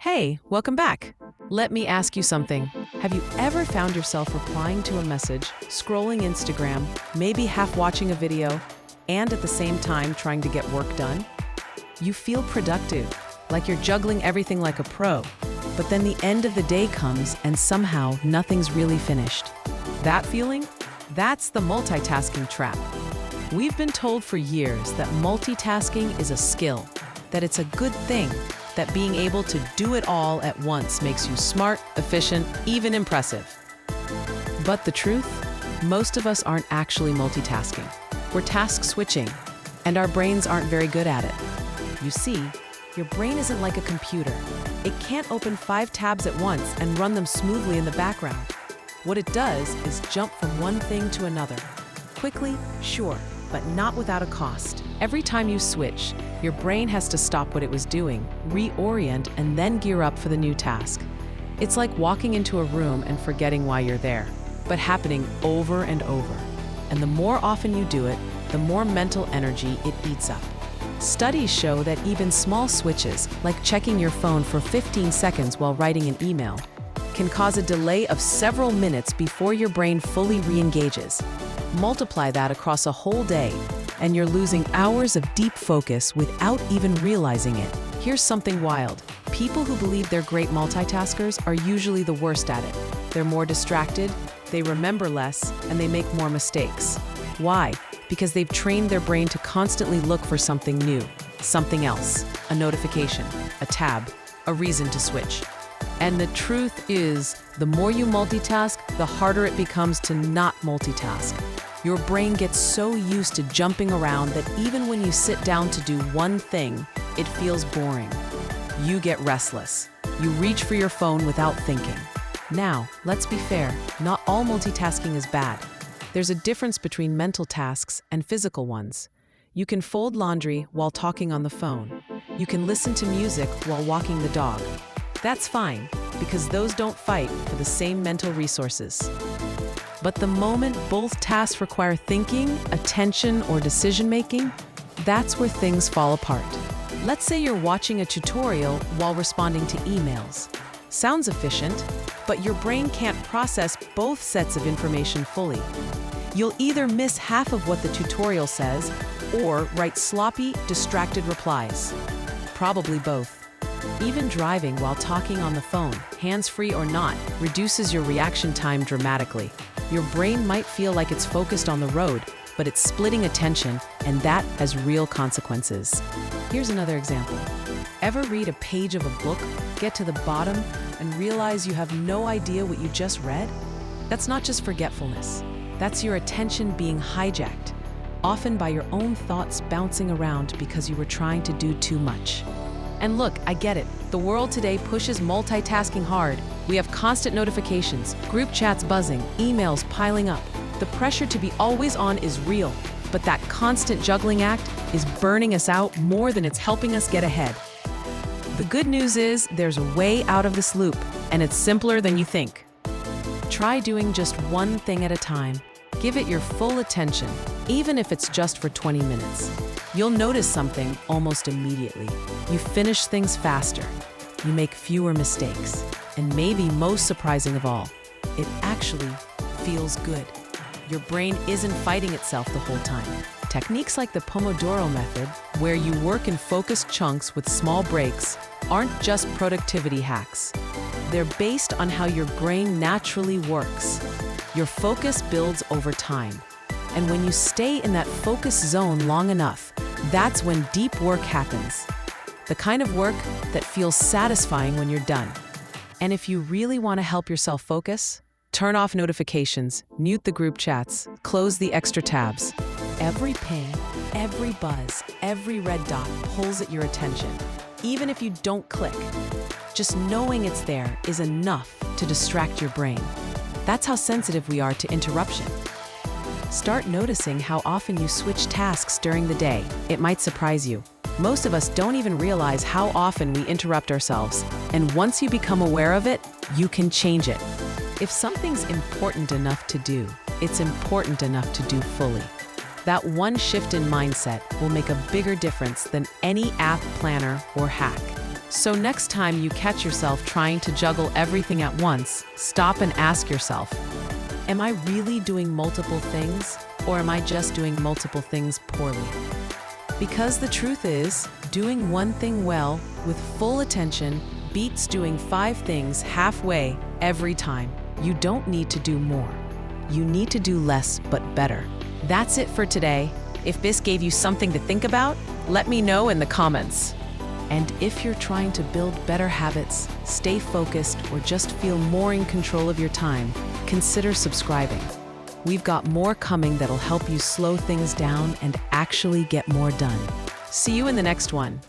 Hey, welcome back. Let me ask you something. Have you ever found yourself replying to a message, scrolling Instagram, maybe half watching a video, and at the same time trying to get work done? You feel productive, like you're juggling everything like a pro, but then the end of the day comes and somehow nothing's really finished. That feeling? That's the multitasking trap. We've been told for years that multitasking is a skill, that it's a good thing, that being able to do it all at once makes you smart, efficient, even impressive. But the truth? Most of us aren't actually multitasking. We're task switching, and our brains aren't very good at it. You see, your brain isn't like a computer. It can't open 5 tabs at once and run them smoothly in the background. What it does is jump from one thing to another. Quickly, sure, but not without a cost. Every time you switch, your brain has to stop what it was doing, reorient, and then gear up for the new task. It's like walking into a room and forgetting why you're there, but happening over and over. And the more often you do it, the more mental energy it eats up. Studies show that even small switches, like checking your phone for 15 seconds while writing an email, can cause a delay of several minutes before your brain fully re-engages. Multiply that across a whole day, and you're losing hours of deep focus without even realizing it. Here's something wild. People who believe they're great multitaskers are usually the worst at it. They're more distracted, they remember less, and they make more mistakes. Why? Because they've trained their brain to constantly look for something new, something else, a notification, a tab, a reason to switch. And the truth is, the more you multitask, the harder it becomes to not multitask. Your brain gets so used to jumping around that even when you sit down to do one thing, it feels boring. You get restless. You reach for your phone without thinking. Now, let's be fair, not all multitasking is bad. There's a difference between mental tasks and physical ones. You can fold laundry while talking on the phone. You can listen to music while walking the dog. That's fine, because those don't fight for the same mental resources. But the moment both tasks require thinking, attention, or decision-making, that's where things fall apart. Let's say you're watching a tutorial while responding to emails. Sounds efficient, but your brain can't process both sets of information fully. You'll either miss half of what the tutorial says, or write sloppy, distracted replies. Probably both. Even driving while talking on the phone, hands-free or not, reduces your reaction time dramatically. Your brain might feel like it's focused on the road, but it's splitting attention, and that has real consequences. Here's another example. Ever read a page of a book, get to the bottom, and realize you have no idea what you just read? That's not just forgetfulness. That's your attention being hijacked, often by your own thoughts bouncing around because you were trying to do too much. And look, I get it. The world today pushes multitasking hard. We have constant notifications, group chats buzzing, emails piling up. The pressure to be always on is real, but that constant juggling act is burning us out more than it's helping us get ahead. The good news is there's a way out of this loop, and it's simpler than you think. Try doing just one thing at a time. Give it your full attention, even if it's just for 20 minutes. You'll notice something almost immediately. You finish things faster. You make fewer mistakes. And maybe most surprising of all, it actually feels good. Your brain isn't fighting itself the whole time. Techniques like the Pomodoro method, where you work in focused chunks with small breaks, aren't just productivity hacks. They're based on how your brain naturally works. Your focus builds over time. And when you stay in that focus zone long enough, that's when deep work happens. The kind of work that feels satisfying when you're done. And if you really want to help yourself focus, turn off notifications, mute the group chats, close the extra tabs. Every ping, every buzz, every red dot pulls at your attention, even if you don't click. Just knowing it's there is enough to distract your brain. That's how sensitive we are to interruption. Start noticing how often you switch tasks during the day. It might surprise you. Most of us don't even realize how often we interrupt ourselves. And once you become aware of it, you can change it. If something's important enough to do, it's important enough to do fully. That one shift in mindset will make a bigger difference than any app, planner, or hack. So next time you catch yourself trying to juggle everything at once, stop and ask yourself, am I really doing multiple things, or am I just doing multiple things poorly? Because the truth is, doing one thing well with full attention beats doing 5 things halfway every time. You don't need to do more. You need to do less but better. That's it for today. If this gave you something to think about, let me know in the comments. And if you're trying to build better habits, stay focused, or just feel more in control of your time, consider subscribing. We've got more coming that'll help you slow things down and actually get more done. See you in the next one.